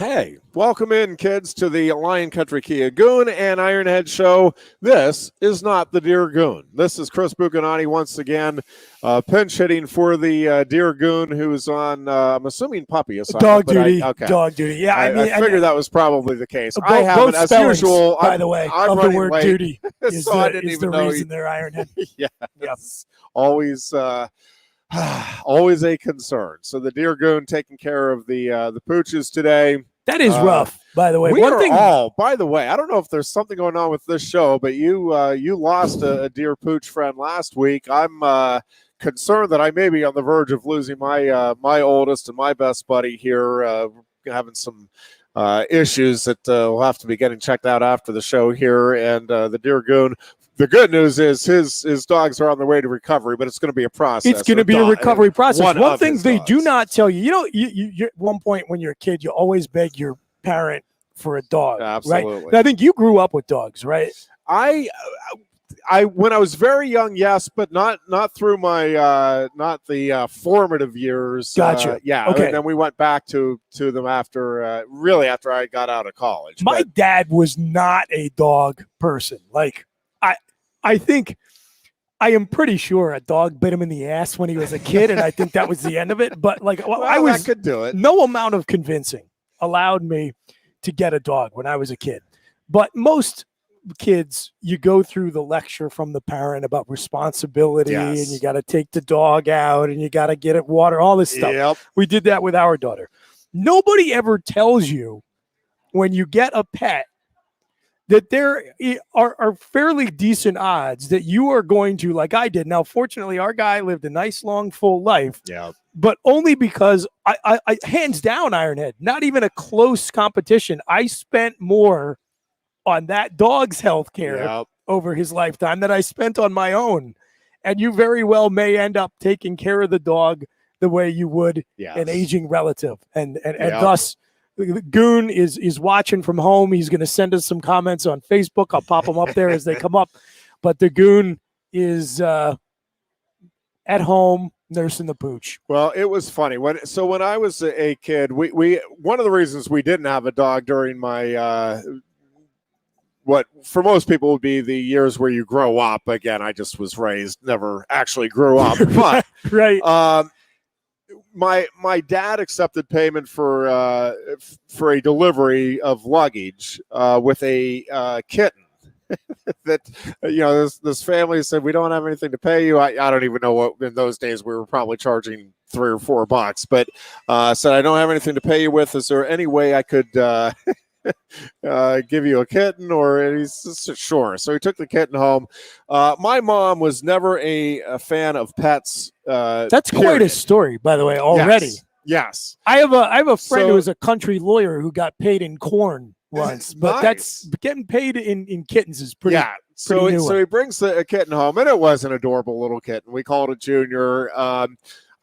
Hey, welcome in, kids, to the Lion Country Kia Goon and Ironhead show. This is not the Dear Goon. This is Chris Bucanati once again, pinch hitting for the Dear Goon, who's on, I'm assuming, puppy assignment. Dog duty. Okay. Dog duty. Yeah, I figured that was probably the case. Both, I haven't, both as usual. by the way, I'm of the running word late, duty is so I didn't even know reason they're Ironhead. Yes. Yep. Always. Always a concern. So the Dear Goon taking care of the pooches today. That is rough, by the way. By the way, I don't know if there's something going on with this show, but you lost a dear pooch friend last week. I'm concerned that I may be on the verge of losing my my oldest and my best buddy here, having some issues that we'll have to be getting checked out after the show here. And the Dear Goon, the good news is his dogs are on their way to recovery, but it's going to be a process. It's going to be a recovery process. One thing they dogs do not tell you, you at one point when you're a kid, you always beg your parent for a dog. Absolutely. Right? I think you grew up with dogs, right? I when I was very young, yes, but not through my not the formative years. Gotcha. Yeah. Okay. And then we went back to them after really after I got out of college. My dad was not a dog person. Like I think I am pretty sure a dog bit him in the ass when he was a kid, and I think that was the end of it. But I could do it. No amount of convincing allowed me to get a dog when I was a kid. But most kids, you go through the lecture from the parent about responsibility, and you got to take the dog out, and you got to get it water, all this stuff. Yep. We did that with our daughter. Nobody ever tells you when you get a pet that there are fairly decent odds that you are going to, like I did. Now, fortunately, our guy lived a nice, long, full life. Yeah. But only because I hands down, Ironhead, not even a close competition. I spent more on that dog's health care over his lifetime than I spent on my own. And you very well may end up taking care of the dog the way you would an aging relative. And thus, Goon is watching from home. He's going to send us some comments on Facebook. I'll pop them up there as they come up. But the Goon is at home nursing the pooch. Well, it was funny when I was a kid, we one of the reasons we didn't have a dog during my what for most people would be the years where you grow up. Again, I just was raised, never actually grew up, but right. My dad accepted payment for a delivery of luggage with a kitten. That this family said, we don't have anything to pay you. I don't even know what in those days we were probably charging $3 or $4, but said, I don't have anything to pay you with. Is there any way I could give you a kitten? And he said, sure. So he took the kitten home. My mom was never a fan of pets. That's quite a story, by the way, already. Yes. I have a friend who is a country lawyer who got paid in corn once, but that's getting paid in kittens is pretty. Yeah. So he brings a kitten home, and it was an adorable little kitten. We called it Junior.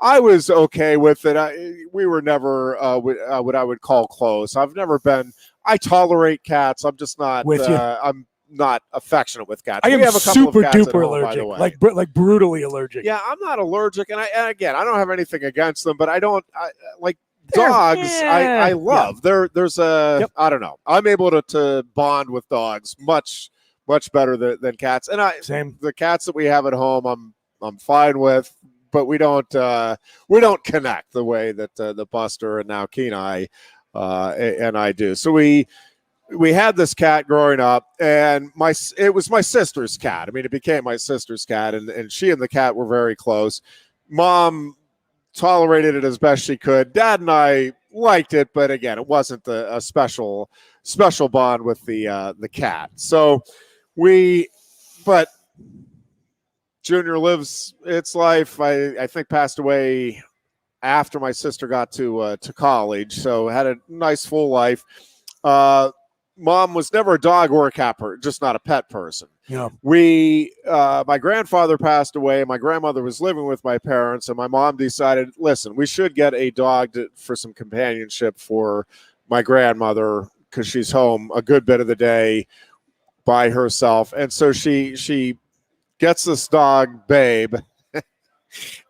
I was okay with it. We were never what I would call close. I've never been. I tolerate cats. I'm just not. With you. I'm not affectionate with cats. I am super duper allergic, like brutally allergic. Yeah, I'm not allergic, and again, I don't have anything against them, but I don't like dogs. I love. There's a I don't know. I'm able to bond with dogs much better than cats, and the cats that we have at home, I'm fine with, but we don't connect the way that the Buster and now Kenai and I do. So we had this cat growing up, and it was my sister's cat. I mean, it became my sister's cat, and she and the cat were very close. Mom tolerated it as best she could. Dad and I liked it, but again, it wasn't a special bond with the cat. So but Junior lives its life. I think passed away after my sister got to college, so had a nice full life. Mom was never a dog or a cat person, just not a pet person. Yeah. My grandfather passed away. My grandmother was living with my parents, and my mom decided, listen, we should get a dog for some companionship for my grandmother because she's home a good bit of the day by herself. And so she gets this dog, Babe,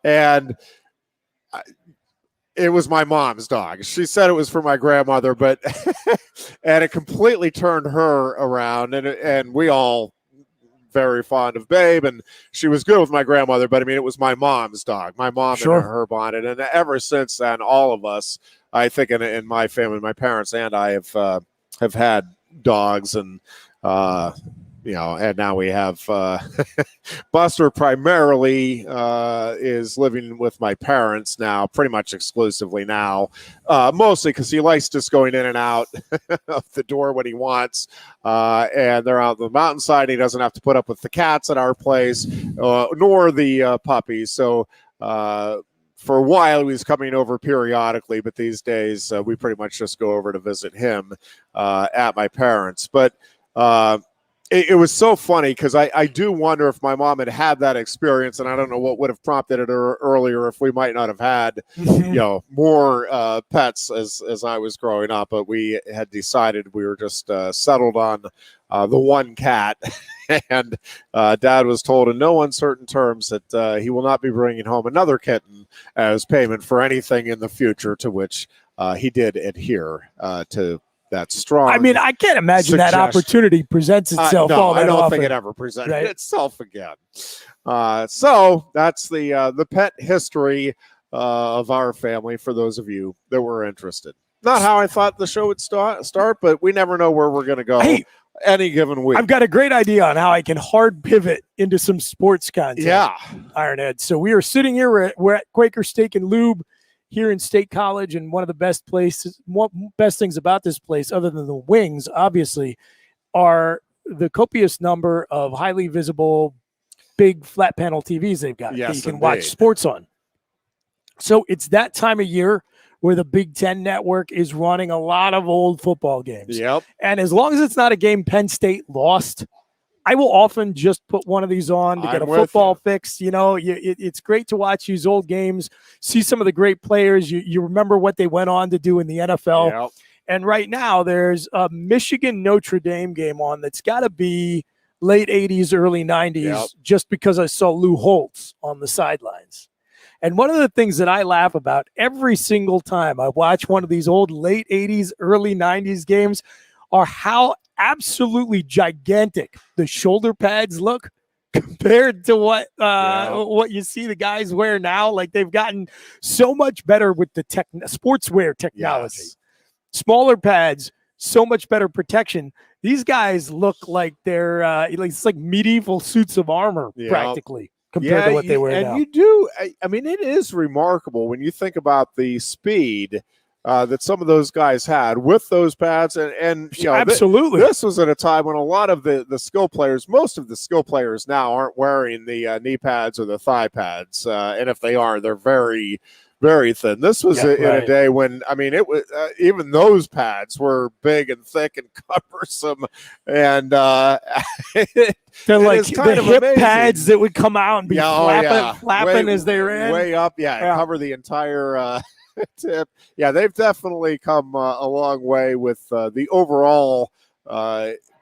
and It was my mom's dog. She said it was for my grandmother, but and it completely turned her around, and we all very fond of Babe, and she was good with my grandmother, but I mean, it was my mom's dog. My mom and her bonded, and ever since then, all of us, I think, in my family, my parents and I have had dogs, and and now we have Buster primarily is living with my parents now, pretty much exclusively now, mostly because he likes just going in and out of the door when he wants, and they're out on the mountainside. He doesn't have to put up with the cats at our place, nor the puppies. So for a while, he was coming over periodically, but these days we pretty much just go over to visit him at my parents'. But it was so funny because I do wonder if my mom had that experience, and I don't know what would have prompted it earlier if we might not have had, more pets as I was growing up. But we had decided we were just settled on the one cat, and Dad was told in no uncertain terms that he will not be bringing home another kitten as payment for anything in the future, to which he did adhere to that strong. I mean, I can't imagine that opportunity presents itself. No, I don't often. think it ever presented itself again. So that's the pet history of our family. For those of you that were interested, not how I thought the show would start, but we never know where we're going to go. Any given week. I've got a great idea on how I can hard pivot into some sports content. Yeah, Ironhead. So we are sitting here. We're at Quaker Steak and Lube here in State College, and one of the best things about this place, other than the wings, obviously, are the copious number of highly visible, big flat panel TVs they've got that you can watch sports on. So it's that time of year where the Big Ten Network is running a lot of old football games. Yep. And as long as it's not a game Penn State lost, I will often just put one of these on to get a football fix. It's great to watch these old games, see some of the great players. You remember what they went on to do in the NFL. Yep. And right now there's a Michigan Notre Dame game on that's got to be late 80s, early 90s, just because I saw Lou Holtz on the sidelines. And one of the things that I laugh about every single time I watch one of these old late 80s, early 90s games are how absolutely gigantic the shoulder pads look compared to what you see the guys wear now. Like, they've gotten so much better with the sportswear technology. Smaller pads, so much better protection. These guys look like they're it's like medieval suits of armor practically compared to what they wear now. And you do, I mean, it is remarkable when you think about the speed that some of those guys had with those pads, and absolutely, this was at a time when a lot of the skill players, most of the skill players now aren't wearing the knee pads or the thigh pads, and if they are, they're very, very thin. This was in a day when, I mean, it was even those pads were big and thick and cumbersome, and they're like the hip pads that would come out and be flapping as they ran way up, cover the entire tip. Yeah, they've definitely come a long way with the overall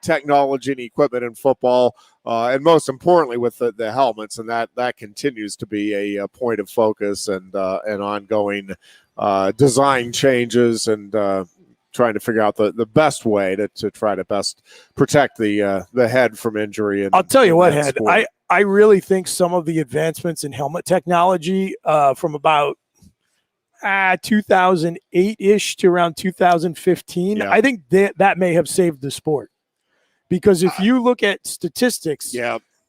technology and equipment in football, and most importantly with the helmets, and that continues to be a point of focus and ongoing design changes, and trying to figure out the best way to try to best protect the head from injury. And I'll tell you what, Head, I really think some of the advancements in helmet technology from about 2008-ish to around 2015, I think that may have saved the sport. Because if you look at statistics,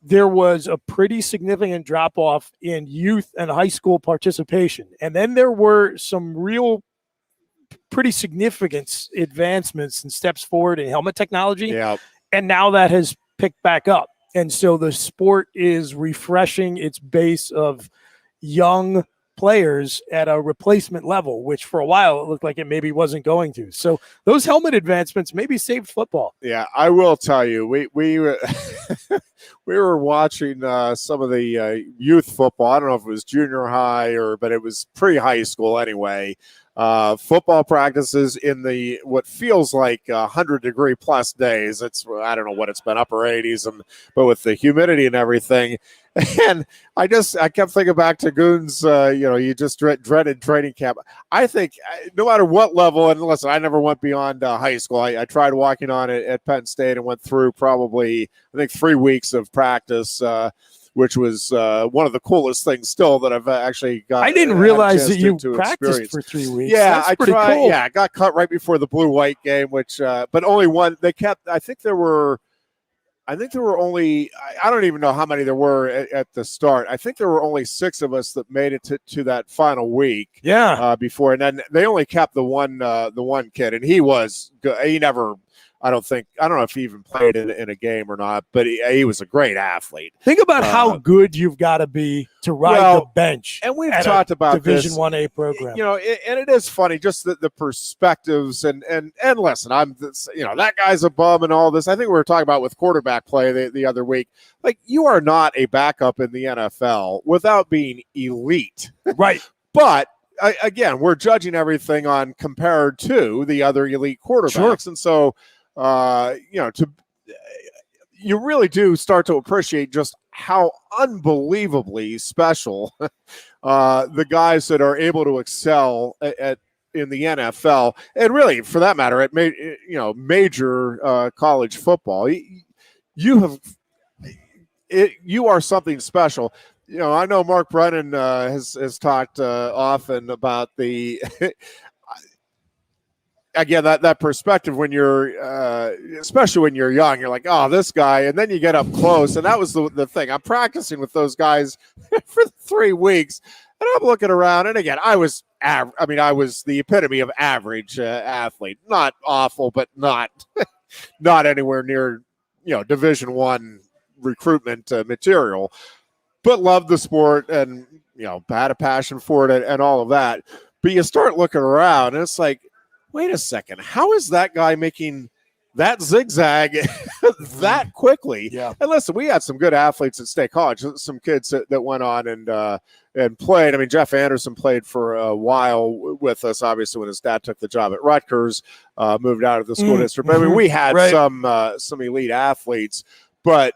there was a pretty significant drop-off in youth and high school participation. And then there were some real pretty significant advancements and steps forward in helmet technology. And now that has picked back up. And so the sport is refreshing its base of young players at a replacement level, which for a while it looked like it maybe wasn't going to. So those helmet advancements maybe saved football. Yeah, I will tell you, we were watching some of the youth football. I don't know if it was junior high but it was pre-high school anyway. Football practices in the what feels like 100-degree plus days. I don't know what it's been, upper 80s, but with the humidity and everything. And I kept thinking back to Goon's, you just dreaded training camp. I think no matter what level, and listen, I never went beyond high school. I tried walking on it at Penn State and went through probably, I think, 3 weeks of practice, which was one of the coolest things still that I've actually got. I didn't realize that you practiced for 3 weeks. Yeah, That's I pretty tried. cool. Yeah, I got cut right before the blue-white game, which, but only one. They kept. I think there were only. I don't even know how many there were at the start. I think there were only 6 of us that made it to that final week. Yeah. Before, and then they only kept the one kid, and he was good. He never. I don't know if he even played in a game or not, but he was a great athlete. Think about how good you've got to be to ride the bench. And we've talked about Division 1A program. And it is funny, just the perspectives and listen, that guy's a bum and all this. I think we were talking about with quarterback play the other week. Like, you are not a backup in the NFL without being elite. Right. But again, we're judging everything on compared to the other elite quarterbacks. Sure. And so, you really do start to appreciate just how unbelievably special the guys that are able to excel in the NFL, and really, for that matter, at major college football. You are something special. I know Mark Brennan has talked often about the. Again, that perspective when you're, especially when you're young, you're like, oh, this guy, and then you get up close, and that was the thing. I'm practicing with those guys for 3 weeks, and I'm looking around, and again, I was the epitome of average athlete, not awful, but not anywhere near Division I recruitment material, but loved the sport and had a passion for it and all of that. But you start looking around, and it's like, wait a second, how is that guy making that zigzag that quickly? Yeah. And listen, we had some good athletes at State College, some kids that went on and played. I mean, Jeff Anderson played for a while with us, obviously, when his dad took the job at Rutgers, moved out of the school district. But I mean, we had some elite athletes, but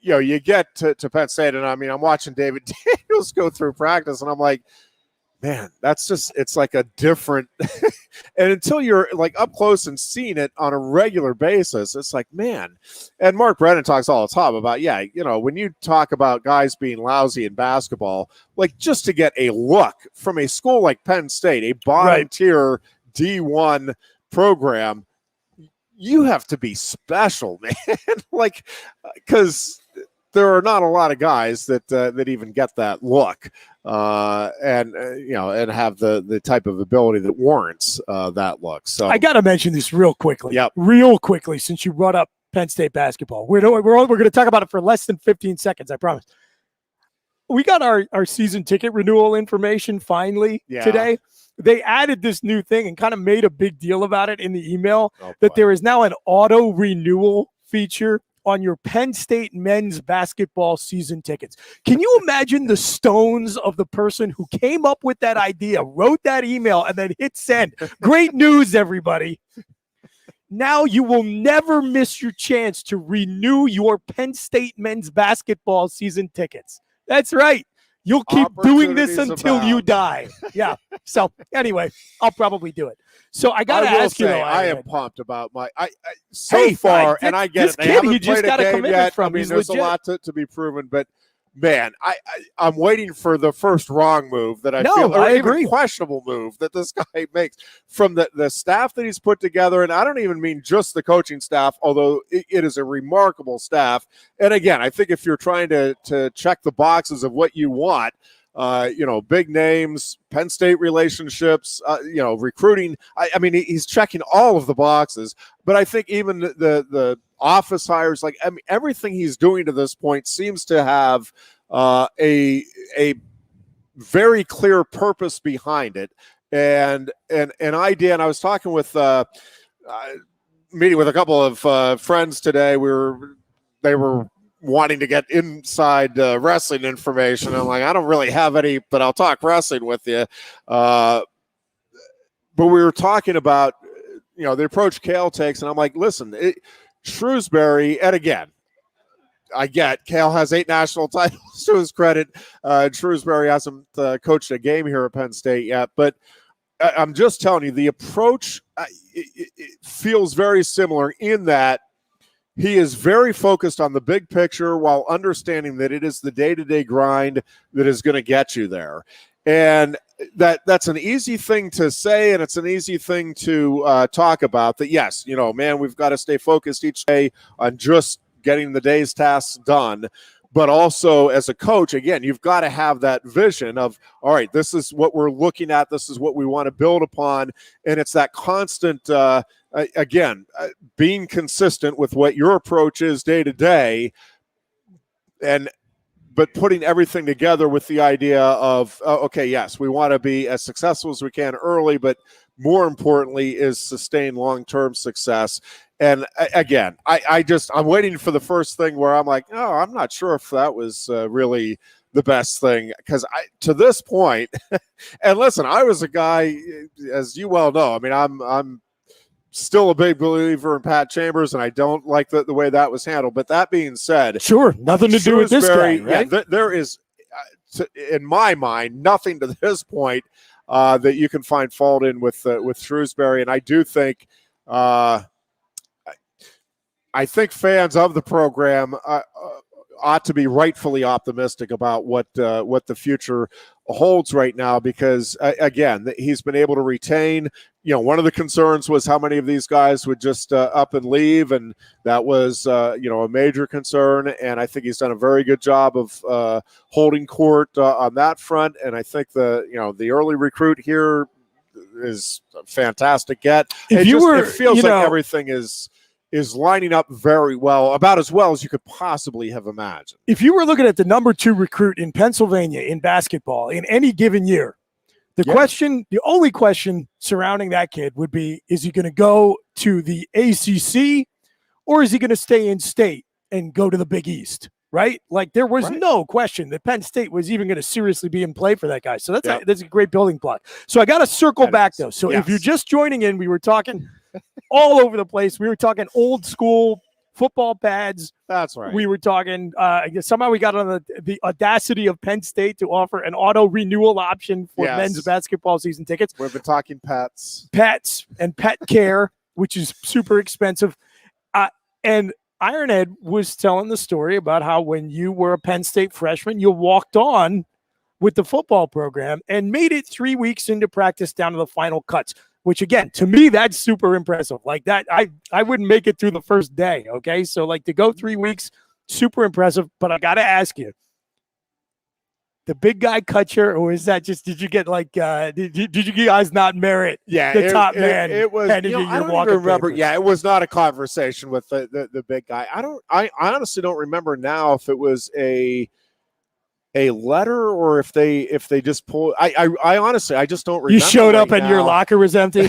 you get to Penn State, and I mean, I'm watching David Daniels go through practice, and I'm like, man, it's like a different, and until you're like up close and seeing it on a regular basis, it's like, man. And Mark Brennan talks all the time about, when you talk about guys being lousy in basketball, like just to get a look from a school like Penn State, a bottom tier D1 program, you have to be special, man. Like, because there are not a lot of guys that even get that look. And have the type of ability that warrants that look. So I got to mention this real quickly. Yep. Real quickly, since you brought up Penn State basketball. We're going to talk about it for less than 15 seconds, I promise. We got our season ticket renewal information finally today. They added this new thing and kind of made a big deal about it in the email that there is now an auto renewal feature on your Penn State men's basketball season tickets. Can you imagine the stones of the person who came up with that idea, wrote that email, and then hit send? Great news, everybody. Now you will never miss your chance to renew your Penn State men's basketball season tickets. That's right. You'll keep doing this until you die. Yeah. So anyway, I'll probably do it. So I got to ask you, though, I am pumped about my so far, and I get it. They haven't played a game yet. I mean, there's a lot to be proven, but man, I'm waiting for the first wrong move that I feel, or even questionable move that this guy makes from the staff that he's put together. And I don't even mean just the coaching staff, although it is a remarkable staff. And again, I think if you're trying to check the boxes of what you want, big names, Penn State relationships, recruiting. I mean, he's checking all of the boxes, but I think even the office hires, like, I mean, everything he's doing to this point seems to have a very clear purpose behind it and an idea. And I was talking with meeting with a couple of friends today. They were wanting to get inside wrestling information. I'm like, I don't really have any, but I'll talk wrestling with you. But we were talking about, the approach Cale takes, and I'm like, listen, Shrewsbury, and again, I get Cale has 8 national titles to his credit. Shrewsbury hasn't coached a game here at Penn State yet, but I'm just telling you, the approach it feels very similar in that he is very focused on the big picture while understanding that it is the day-to-day grind that is going to get you there. And that's an easy thing to say, and it's an easy thing to talk about, that, yes, man, we've got to stay focused each day on just getting the day's tasks done. But also, as a coach, again, you've got to have that vision of, all right, this is what we're looking at. This is what we want to build upon. And it's that constant, being consistent with what your approach is day to day, but putting everything together with the idea of, okay, yes, we want to be as successful as we can early, but more importantly is sustain long-term success. And again, I'm waiting for the first thing where I'm like, oh, I'm not sure if that was really the best thing, because to this point, and listen, I was a guy, as you well know, I mean, I'm still a big believer in Pat Chambers, and I don't like the way that was handled. But that being said, sure, nothing to do with this guy, right? Yeah, there is, in my mind, nothing to this point that you can find fault in with Shrewsbury. And I do think, I think fans of the program ought to be rightfully optimistic about what the future holds right now, because again, he's been able to retain. One of the concerns was how many of these guys would just up and leave, and that was a major concern. And I think he's done a very good job of holding court on that front. And I think the early recruit here is a fantastic get. It feels like everything is lining up very well, about as well as you could possibly have imagined. If you were looking at the number 2 recruit in Pennsylvania in basketball in any given year, the only question surrounding that kid would be, is he going to go to the ACC or is he going to stay in state and go to the Big East? Right? Like, there was no question that Penn State was even going to seriously be in play for that guy. So that's a great building block. So I got to circle back, though. So if you're just joining in, we were talking all over the place. We were talking old school football pads. That's right. We were talking, somehow we got on the audacity of Penn State to offer an auto renewal option for men's basketball season tickets. We've been talking pets and pet care, which is super expensive. And Ironhead was telling the story about how when you were a Penn State freshman, you walked on with the football program and made it 3 weeks into practice down to the final cuts, which, again, to me, that's super impressive. Like that, I wouldn't make it through the first day, okay? So, like, to go 3 weeks, super impressive. But I got to ask you, the big guy cut you, or is that just, did you get, like, did you guys not merit the top man? It was, I don't even remember. Papers? Yeah, it was not a conversation with the big guy. I honestly don't remember now if it was a letter or if they just pulled. I honestly, I just don't remember. You showed up and your locker was empty.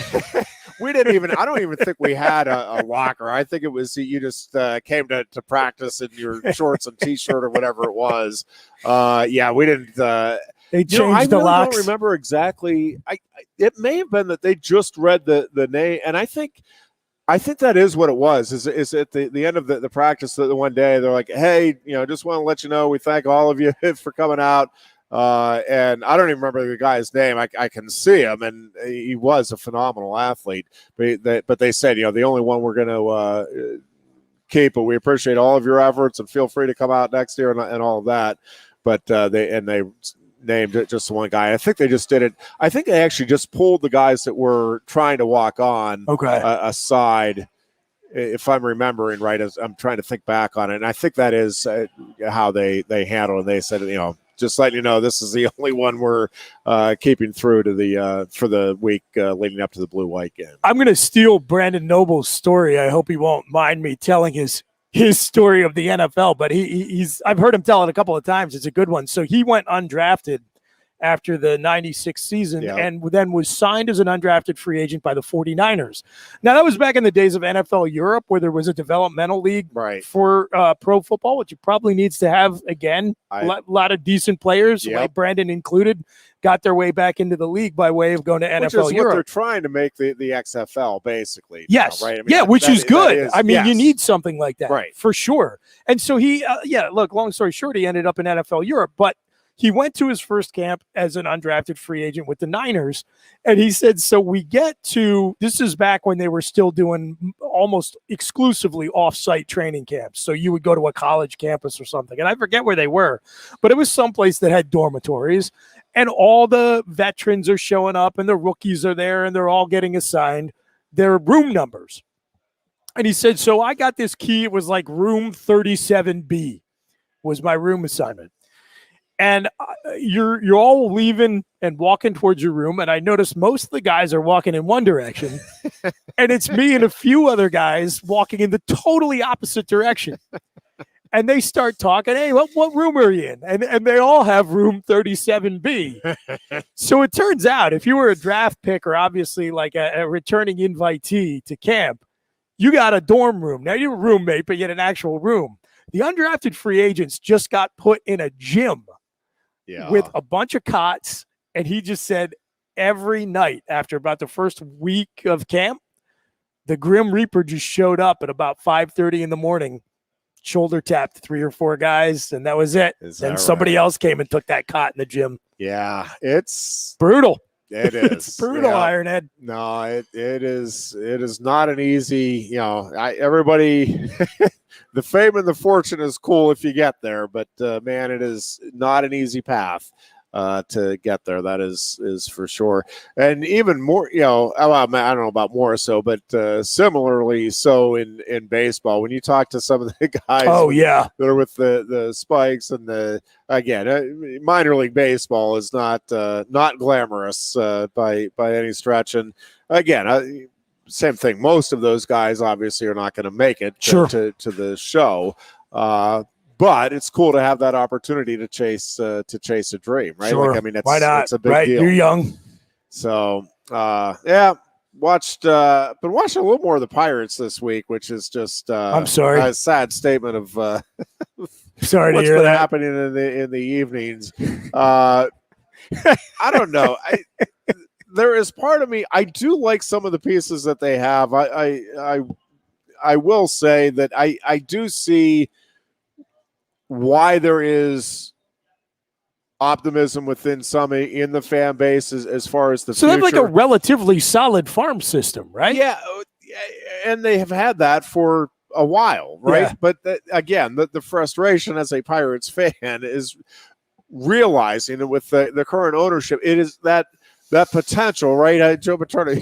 I don't even think we had a locker. I think it was you just came to practice in your shorts and t-shirt or whatever it was. We didn't. They changed the locks. I don't remember exactly. It may have been that they just read the name, and I think that is what it was. Is at the end of the practice the one day, they're like, hey, just want to let you know we thank all of you for coming out. And I don't even remember the guy's name. I can see him, and he was a phenomenal athlete. But they said, the only one we're going to keep, but we appreciate all of your efforts and feel free to come out next year and all of that. But they named it just one guy. I think they just did it. I think they actually just pulled the guys that were trying to walk on aside, if I'm remembering right, as I'm trying to think back on it. And I think that is how they handled it. They said, just letting you know, this is the only one we're keeping through to the for the week leading up to the blue-white game. I'm going to steal Brandon Noble's story. I hope he won't mind me telling his story of the NFL, but he's I've heard him tell it a couple of times. It's a good one. So he went undrafted after the 96 season and then was signed as an undrafted free agent by the 49ers. Now, that was back in the days of NFL Europe, where there was a developmental league for pro football, which it probably needs to have again. A lot of decent players, like Brandon included, got their way back into the league by way of going to NFL Which is Europe. What they're trying to make the XFL, basically. Yes. Now, right? I mean, which is good. You need something like that, for sure. And so he, look, long story short, he ended up in NFL Europe, but he went to his first camp as an undrafted free agent with the Niners. And he said, so we get to, this is back when they were still doing almost exclusively off-site training camps. So you would go to a college campus or something. And I forget where they were, but it was someplace that had dormitories. And all the veterans are showing up and the rookies are there and they're all getting assigned their room numbers. And he said, so I got this key. It was like room 37B was my room assignment. And you're all leaving and walking towards your room. And I noticed most of the guys are walking in one direction. And it's me and a few other guys walking in the totally opposite direction. And they start talking, hey, what room are you in? And they all have room 37B. So it turns out if you were a draft pick or obviously like a returning invitee to camp, you got a dorm room. Now you're a roommate, but you had an actual room. The undrafted free agents just got put in a gym with a bunch of cots. And he just said every night after about the first week of camp, the Grim Reaper just showed up at about 5:30 in the morning, shoulder tapped 3 or 4 guys, and that was it. Then somebody else came and took that cot in the gym. Yeah, it's brutal. It is. It's brutal, Ironhead. No, it is. It is not an easy, everybody, the fame and the fortune is cool if you get there, but man, it is not an easy path to get there. That is for sure. And even more, I don't know about more so, but similarly so in baseball, when you talk to some of the guys that are with the Spikes and again, minor league baseball is not glamorous by any stretch. And again, same thing. Most of those guys obviously are not going to make it to the show. But it's cool to have that opportunity to chase a dream, right? Sure. Like, I mean, why not? It's a big deal. You're young. So, been watching a little more of the Pirates this week, which is just I'm sorry, a sad statement of sorry what's to hear been that happening in the evenings. I don't know. There is part of me. I do like some of the pieces that they have. I will say that I do see why there is optimism within some in the fan base as far as the future. They have like a relatively solid farm system, right? Yeah, and they have had that for a while, right? Yeah. But again, the frustration as a Pirates fan is realizing that with the current ownership, it is that potential, right? Joe Paterno,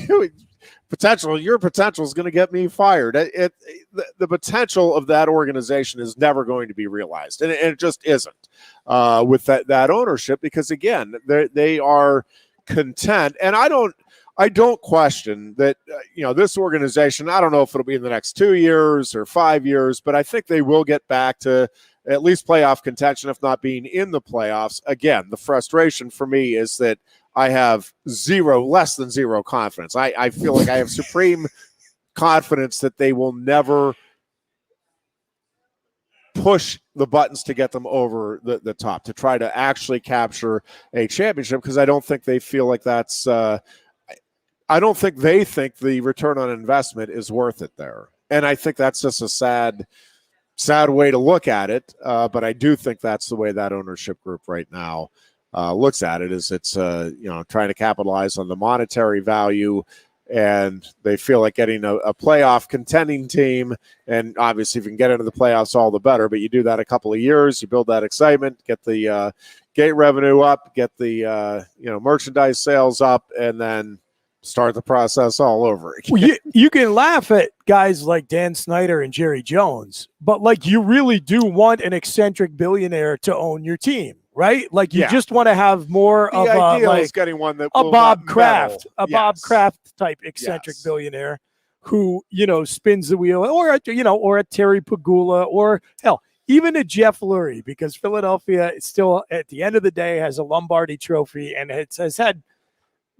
your potential is going to get me fired. The potential of that organization is never going to be realized, and it just isn't with that ownership, because again, they are content, and I don't question that. This organization, I don't know if it'll be in the next 2 years or 5 years, but I think they will get back to at least playoff contention, if not being in the playoffs. Again, the frustration for me is that I have less than zero confidence. I feel like I have supreme confidence that they will never push the buttons to get them over the top to try to actually capture a championship, because I don't think they feel like that's I don't think they think the return on investment is worth it there. And I think that's just a sad way to look at it. But I do think that's the way that ownership group right now looks at it, is it's trying to capitalize on the monetary value, and they feel like getting a playoff contending team, and obviously if you can get into the playoffs, all the better, but you do that a couple of years, you build that excitement, get the gate revenue up, get the merchandise sales up, and then start the process all over again. Well, you can laugh at guys like Dan Snyder and Jerry Jones, but like you really do want an eccentric billionaire to own your team. Right? Like you just want to have more of getting one that a Bob Kraft, Bob Kraft type eccentric billionaire who, spins the wheel, or a Terry Pagula, or hell, even to Jeff Lurie, because Philadelphia still, at the end of the day, has a Lombardi trophy and has had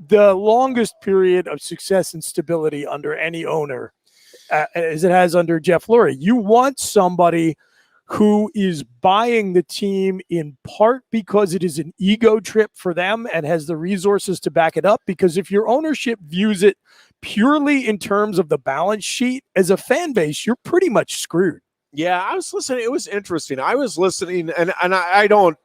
the longest period of success and stability under any owner as it has under Jeff Lurie. You want somebody who is buying the team in part because it is an ego trip for them and has the resources to back it up. Because if your ownership views it purely in terms of the balance sheet, as a fan base, you're pretty much screwed. Yeah, I was listening. It was interesting. I was listening, and I don't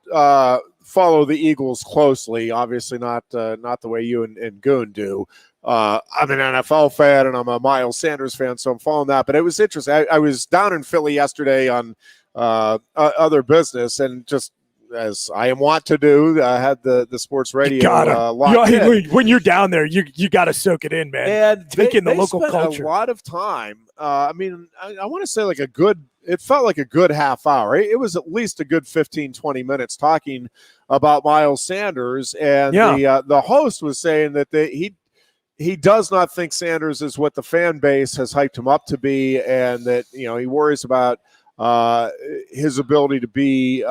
follow the Eagles closely. Obviously, not the way you and Goon do. I'm an NFL fan, and I'm a Miles Sanders fan, so I'm following that. But it was interesting. I was down in Philly yesterday on other business, and just as I am wont to do, I had the sports radio locked in. When you're down there, you got to soak it in, man. And take in the local spent culture. A lot of time. I mean, I want to say like it felt like a good half hour. It was at least a good 15, 20 minutes talking about Miles Sanders. And the host was saying that he does not think Sanders is what the fan base has hyped him up to be, and that, he worries about his ability to be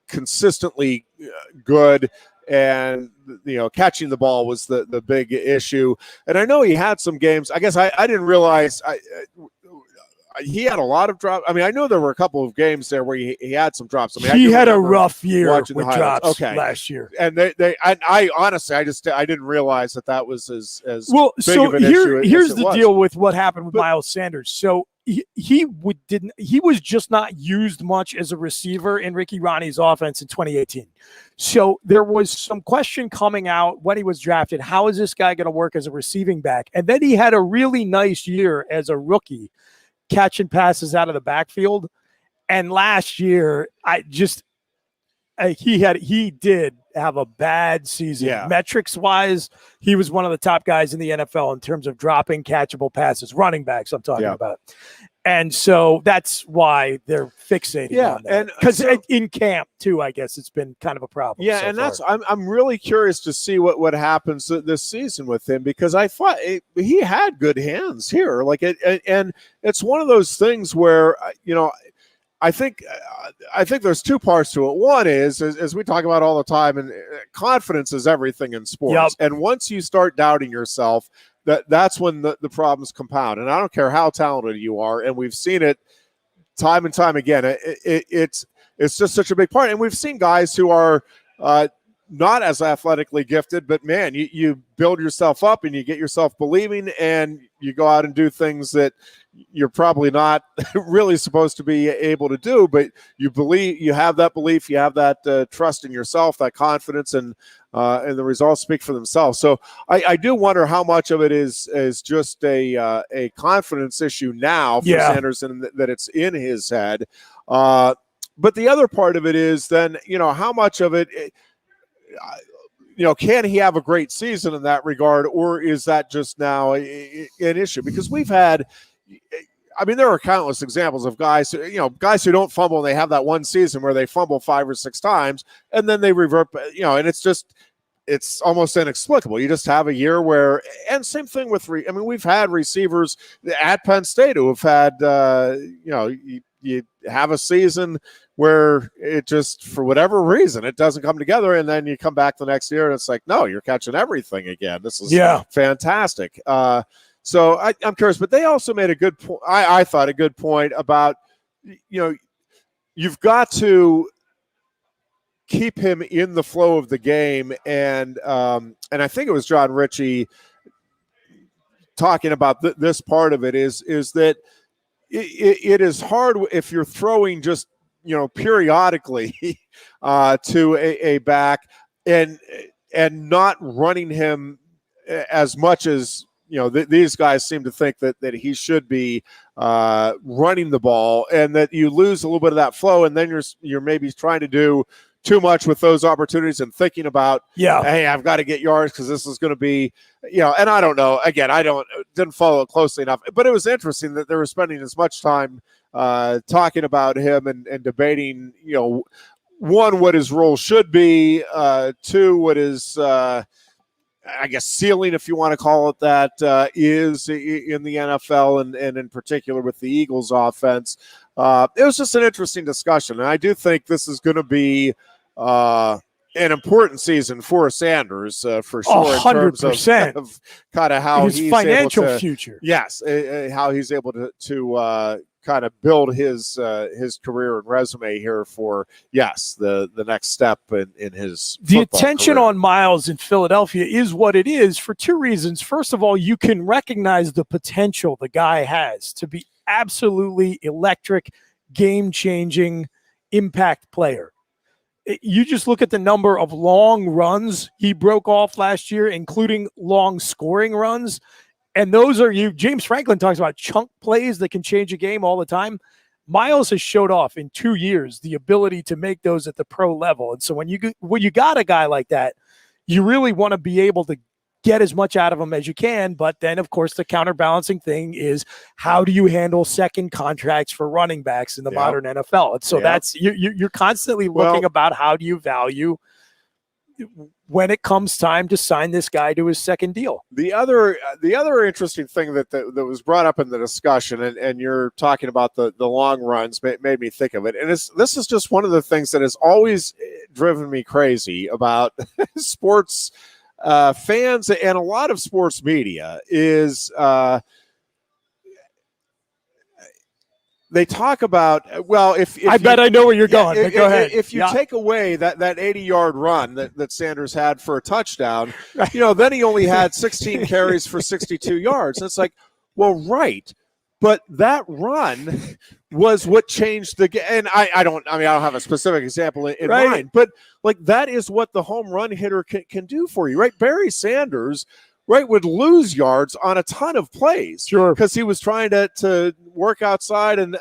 consistently good, and catching the ball was the big issue. And I know he had some games. I guess I didn't realize he had a lot of drops. I mean, I know there were a couple of games there where he had some drops. I mean, he had a rough year with drops last year. And I honestly, I didn't realize that was as well. Big so of an issue here's as the deal with what happened with Miles Sanders. So he was just not used much as a receiver in Ricky Ronnie's offense in 2018. So there was some question coming out when he was drafted. How is this guy going to work as a receiving back? And then he had a really nice year as a rookie, catching passes out of the backfield. And last year, he did have a bad season. Yeah. Metrics wise, he was one of the top guys in the NFL in terms of dropping catchable passes, running backs I'm talking about. And so that's why they're fixating on that. And because in camp too, I guess it's been kind of a problem. Yeah, and I'm really curious to see what happens this season with him, because I thought he had good hands here. And it's one of those things where I think there's two parts to it. One is, as we talk about all the time, and confidence is everything in sports. Yep. And once you start doubting yourself, that's when the problems compound. And I don't care how talented you are, and we've seen it time and time again. It's just such a big part. And we've seen guys who are not as athletically gifted, but man, you build yourself up and you get yourself believing, and you go out and do things that you're probably not really supposed to be able to do, but you believe, you have that belief, you have that trust in yourself, that confidence, and the results speak for themselves. So I do wonder how much of it is just a confidence issue now for Sanders, and that it's in his head. But the other part of it is then, how much of it, can he have a great season in that regard, or is that just now an issue? Because we've had, there are countless examples of guys who don't fumble, and they have that one season where they fumble 5 or 6 times, and then they revert, and it's almost inexplicable. You just have a year where, and same thing with, we've had receivers at Penn State who have had, you have a season where it just, for whatever reason, it doesn't come together, and then you come back the next year and it's like, no, you're catching everything again. This is fantastic. So I'm curious, but they also made a good point. I thought a good point about, you've got to keep him in the flow of the game, and I think it was John Ritchie talking about this part of it is that it is hard if you're throwing just periodically to a back and not running him as much as these guys seem to think that he should be running the ball, and that you lose a little bit of that flow, and then you're maybe trying to do too much with those opportunities and thinking about, hey, I've got to get yards because this is going to be, and I don't know. Again, didn't follow it closely enough, but it was interesting that they were spending as much time talking about him and debating, one, what his role should be, two, what his, ceiling, if you want to call it that, is in the NFL, and in particular with the Eagles offense. it was just an interesting discussion. And I do think this is going to be an important season for Sanders for sure. 100%. In terms of kind of how his he's financial able to, future. Yes, how he's able to kind of build his career and resume here for the next step in his the attention career. on Miles in Philadelphia is what it is for two reasons. First of all, you can recognize the potential the guy has to be absolutely electric, game-changing impact player. You just look at the number of long runs he broke off last year, including long scoring runs. And those are James Franklin talks about chunk plays that can change a game all the time. Miles has showed off in 2 years the ability to make those at the pro level. And so when you got a guy like that, you really want to be able to get as much out of him as you can. But then, of course, the counterbalancing thing is how do you handle second contracts for running backs in the modern NFL? And so that's you're constantly looking about how do you value when it comes time to sign this guy to his second deal. The other interesting thing that was brought up in the discussion, and you're talking about the long runs, made me think of it. And this is just one of the things that has always driven me crazy about sports fans and a lot of sports media is they talk about, if I bet I know where you're going, but go ahead. If you take away that 80-yard run that Sanders had for a touchdown, then he only had 16 carries for 62 yards. And it's like, well, right. But that run was what changed the game. And I don't have a specific example in mind, but like that is what the home run hitter can do for you, right? Barry Sanders, would lose yards on a ton of plays. Sure. Because he was trying to work outside. And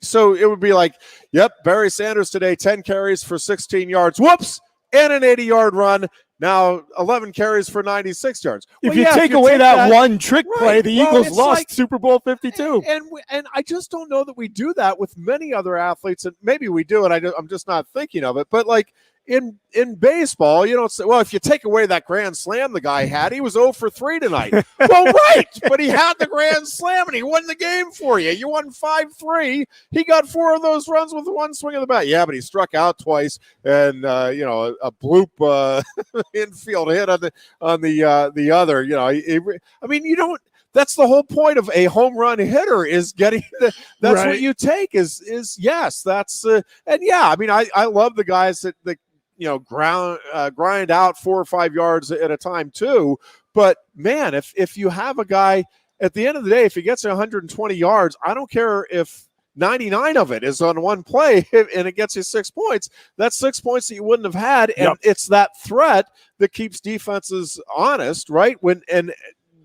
so it would be like, yep, Barry Sanders today, 10 carries for 16 yards. Whoops. And an 80-yard run. Now 11 carries for 96 yards. If you take away that one trick play, the Eagles lost Super Bowl 52. And I just don't know that we do that with many other athletes. And maybe we do it. I'm just not thinking of it. But like in baseball, you don't say, well, if you take away that grand slam the guy had, he was 0 for 3 tonight. Well, right. But he had the grand slam and he won the game for you. You won 5-3. He got 4 of those runs with one swing of the bat. Yeah, but he struck out twice and, a bloop infield hit on the other. You don't. That's the whole point of a home run hitter is getting that's what you take is yes, that's I love the guys that grind out 4 or 5 yards at a time too. But man, if you have a guy at the end of the day, if he gets 120 yards, I don't care if 99 of it is on one play and it gets you 6 points. That's 6 points that you wouldn't have had. And it's that threat that keeps defenses honest, right? And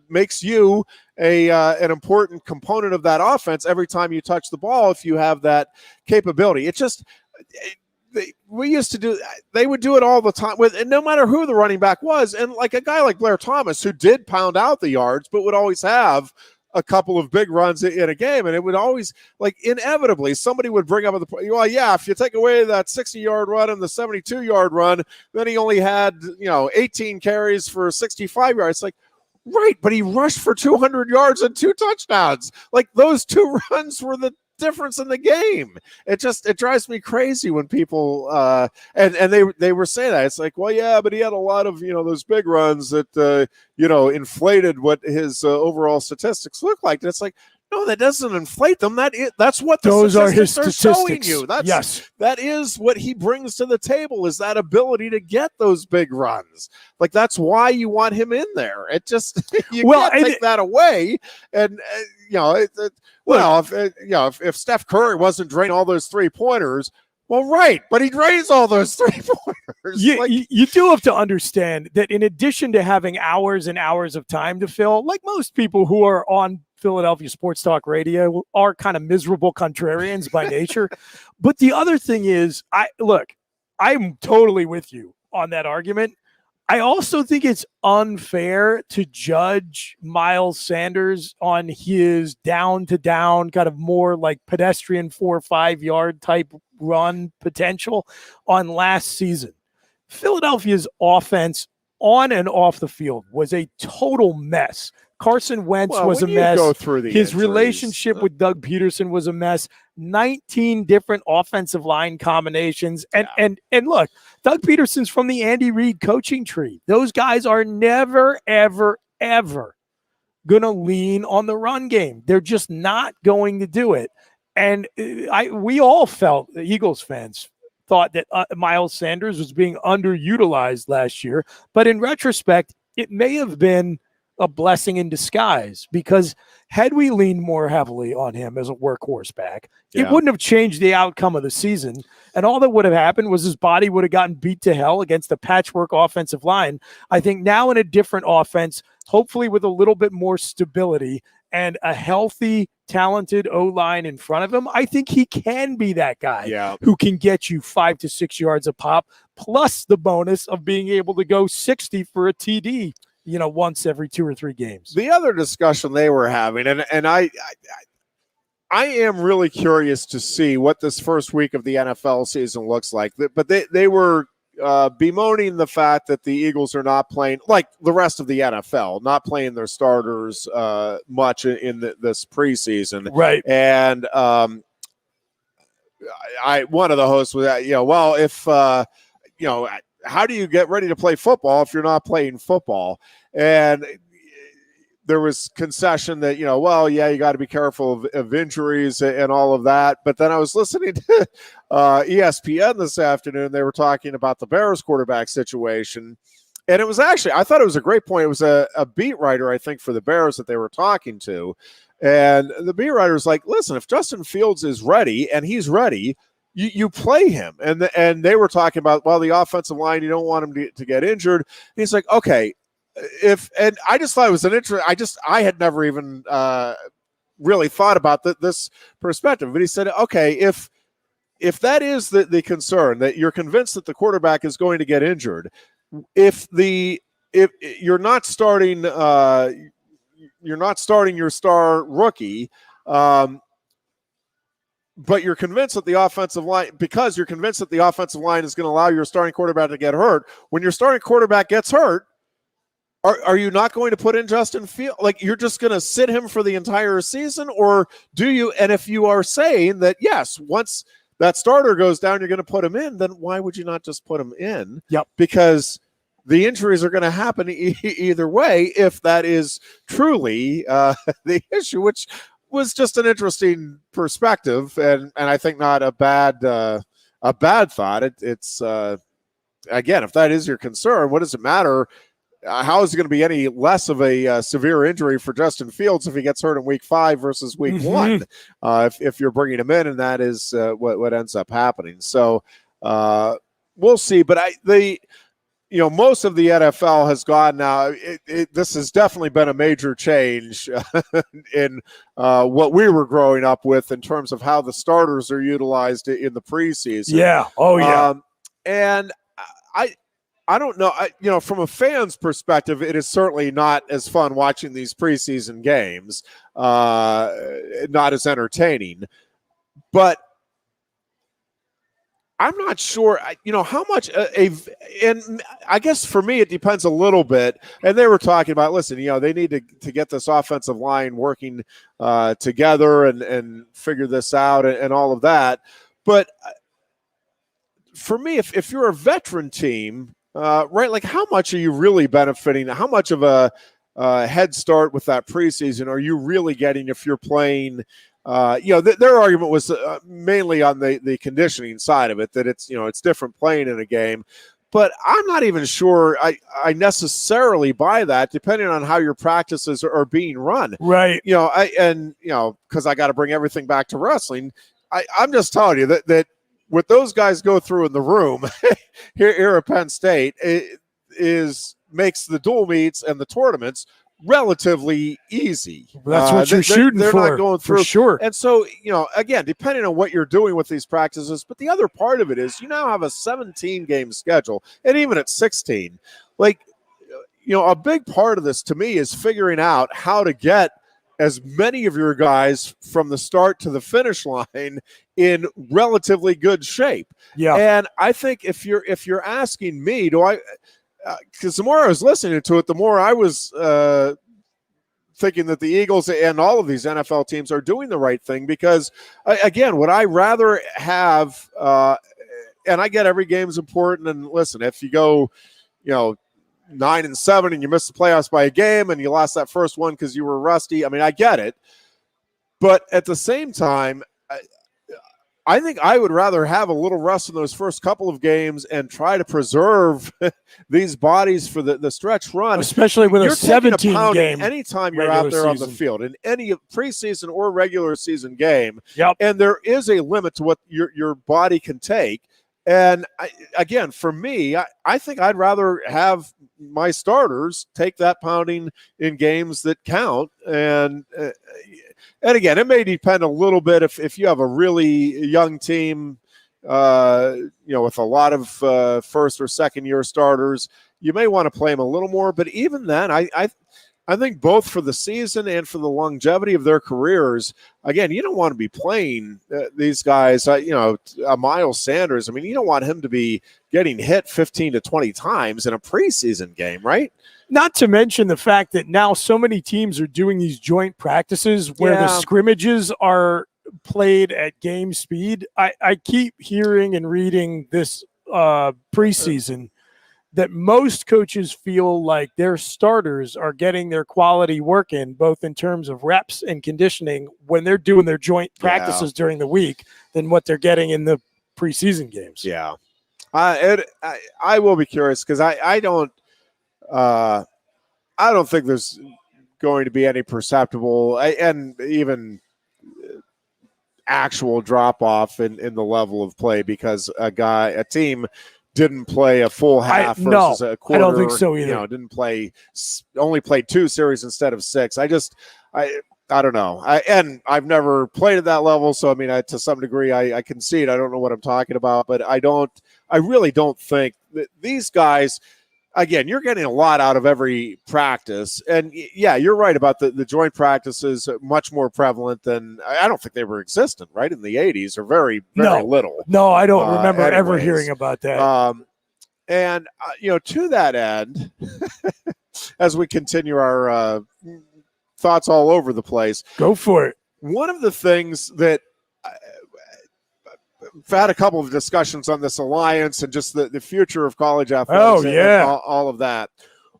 makes you an important component of that offense every time you touch the ball if you have that capability. It just we used to do, they would do it all the time and no matter who the running back was. And like a guy like Blair Thomas, who did pound out the yards, but would always have a couple of big runs in a game. And it would always, like, inevitably somebody would bring up if you take away that 60-yard run and the 72-yard run, then he only had, 18 carries for 65 yards. It's like, right, but he rushed for 200 yards and 2 touchdowns. Like, those 2 runs were the difference in the game. It drives me crazy when people and they were saying that. It's like, well, yeah, but he had a lot of those big runs that inflated what his overall statistics look like. And it's like, no, that doesn't inflate them. That's what those are his statistics are showing you. That is what he brings to the table, is that ability to get those big runs. Like, that's why you want him in there. It just can't take that away. And if Steph Curry wasn't draining all those 3-pointers, well, right, but he drains all those 3-pointers. You do have to understand that in addition to having hours and hours of time to fill, like most people who are on Philadelphia Sports Talk Radio are kind of miserable contrarians by nature. But the other thing is, I'm totally with you on that argument. I also think it's unfair to judge Miles Sanders on his down-to-down, kind of more like pedestrian 4 or 5 yard type run potential on last season. Philadelphia's offense on and off the field was a total mess Carson Wentz was a mess. Go through the His injuries. relationship with Doug Peterson was a mess. 19 different offensive line combinations. And look, Doug Peterson's from the Andy Reid coaching tree. Those guys are never, ever, ever going to lean on the run game. They're just not going to do it. And we all felt, the Eagles fans thought that Miles Sanders was being underutilized last year. But in retrospect, it may have been a blessing in disguise, because had we leaned more heavily on him as a workhorse back, it wouldn't have changed the outcome of the season. And all that would have happened was his body would have gotten beat to hell against a patchwork offensive line. I think now in a different offense, hopefully with a little bit more stability and a healthy, talented O-line in front of him, I think he can be that guy who can get you 5 to 6 yards a pop, plus the bonus of being able to go 60 for a TD, once every 2 or 3 games. The other discussion they were having, and I am really curious to see what this first week of the NFL season looks like. But they were bemoaning the fact that the Eagles are not playing, like the rest of the NFL, not playing their starters much in this preseason. Right. And one of the hosts was, well, if, how do you get ready to play football if you're not playing football? And there was concession that, you got to be careful of injuries and all of that. But then I was listening to ESPN this afternoon. They were talking about the Bears quarterback situation. And it was actually, I thought it was a great point. It was a beat writer, I think, for the Bears that they were talking to. And the beat writer's like, listen, if Justin Fields is ready and he's ready, you play him. And they were talking about, the offensive line, you don't want him to get injured. And he's like, okay, and I just thought it was an interesting, I had never even really thought about this perspective. But he said, okay, if that is the concern, that you're convinced that the quarterback is going to get injured, if you're not starting your star rookie, but you're convinced that the offensive line, because you're convinced that the offensive line is going to allow your starting quarterback to get hurt. When your starting quarterback gets hurt, are you not going to put in Justin Fields? Like, you're just going to sit him for the entire season, or do you? And if you are saying that, yes, once that starter goes down, you're going to put him in, then why would you not just put him in? Yep. Because the injuries are going to happen either way, if that is truly the issue, which was just an interesting perspective, and I think not a bad thought. It's again, if that is your concern, what does it matter? How is it going to be any less of a severe injury for Justin Fields if he gets hurt in week 5 versus week 1? If you're bringing him in, and that is what ends up happening. So we'll see. But most of the NFL has gone now. This has definitely been a major change in what we were growing up with in terms of how the starters are utilized in the preseason. Yeah. Oh, yeah. And I don't know. From a fan's perspective, it is certainly not as fun watching these preseason games, not as entertaining. But I'm not sure, how much and I guess for me, it depends a little bit. And they were talking about, listen, they need to get this offensive line working together and figure this out and all of that. But for me, if you're a veteran team, right, like, how much are you really benefiting? How much of a head start with that preseason are you really getting if you're playing? Their argument was mainly on the conditioning side of it, that it's different playing in a game. But I'm not even sure I necessarily buy that, depending on how your practices are being run. Right. Because I got to bring everything back to wrestling. I'm just telling you that what those guys go through in the room here at Penn State makes the dual meets and the tournaments relatively easy. That's what you're shooting they're for. They're not going through. For sure. And so, again, depending on what you're doing with these practices, but the other part of it is you now have a 17-game schedule, and even at 16, a big part of this to me is figuring out how to get as many of your guys from the start to the finish line in relatively good shape. Yeah. And I think if you're asking me, because the more I was listening to it, the more I was thinking that the Eagles and all of these NFL teams are doing the right thing because, again, would I rather have and I get every game's important. And listen, if you go, 9-7 and you miss the playoffs by a game and you lost that first one because you were rusty, I mean, I get it. But at the same time, I think I would rather have a little rust in those first couple of games and try to preserve these bodies for the stretch run. Especially with a 17 game. Anytime you're out there on the field in any preseason or regular season game. Yep. And there is a limit to what your body can take. And again, for me, I think I'd rather have my starters take that pounding in games that count. And again, it may depend a little bit if you have a really young team, with a lot of first or second year starters, you may want to play them a little more. But even then, I think both for the season and for the longevity of their careers, again, you don't want to be playing these guys, Miles Sanders. I mean, you don't want him to be getting hit 15 to 20 times in a preseason game, right? Not to mention the fact that now so many teams are doing these joint practices where the scrimmages are played at game speed. I keep hearing and reading this preseason that most coaches feel like their starters are getting their quality work in, both in terms of reps and conditioning when they're doing their joint practices during the week than what they're getting in the preseason games. Yeah. I will be curious because I don't think there's going to be any perceptible and even actual drop off in the level of play because a team didn't play a full half versus a quarter. I don't think so either. Only played 2 series instead of 6. I don't know. I've never played at that level, so I mean, to some degree, I concede. I don't know what I'm talking about, but I really don't think that these guys. Again, you're getting a lot out of every practice. And, yeah, you're right about the joint practices, much more prevalent than – I don't think they were existent, right, in the 80s or very, very little. No, I don't remember ever hearing about that. To that end, as we continue our thoughts all over the place. Go for it. One of the things that I've had a couple of discussions on this alliance and just the future of college athletics and all of that.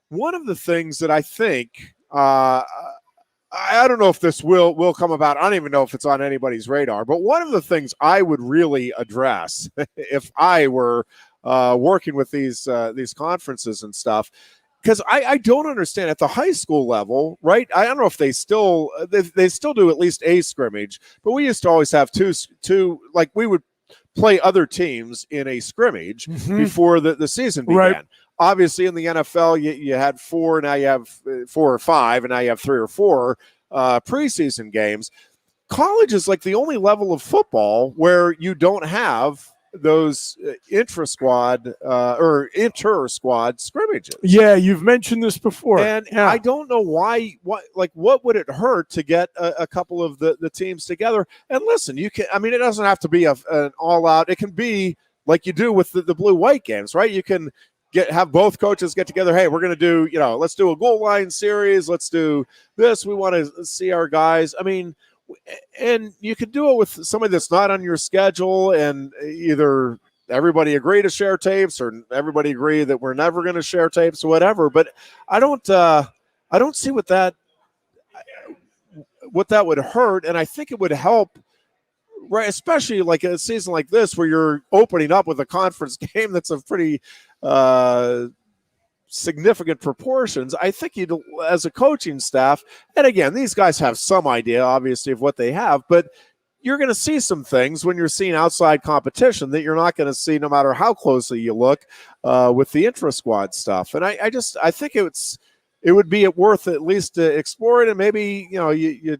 One of the things that I think, I don't know if this will come about. I don't even know if it's on anybody's radar, but one of the things I would really address if I were working with these conferences and stuff, because I don't understand at the high school level, right? I don't know if they still do at least a scrimmage, but we used to always have two like we would play other teams in a scrimmage before the season began. Right. Obviously, in the NFL, you had 4, now you have 4 or 5, and now you have 3 or 4 preseason games. College is like the only level of football where you don't have those intra-squad or inter-squad scrimmages. Yeah, you've mentioned this before. And I don't know why. What would it hurt to get a couple of the teams together? And listen, you can. I mean, it doesn't have to be an all-out. It can be like you do with the blue-white games, right? You can have both coaches get together. Hey, we're going to do, let's do a goal line series. Let's do this. We want to see our guys. I mean. And you could do it with somebody that's not on your schedule, and either everybody agree to share tapes or everybody agree that we're never going to share tapes or whatever. But I don't see what that would hurt, and I think it would help, right? Especially like a season like this where you're opening up with a conference game that's a pretty significant proportions. I think you'd, as a coaching staff, and again, these guys have some idea, obviously, of what they have, but you're going to see some things when you're seeing outside competition that you're not going to see no matter how closely you look with the intra-squad stuff. And I think it would be worth at least exploring, and maybe, you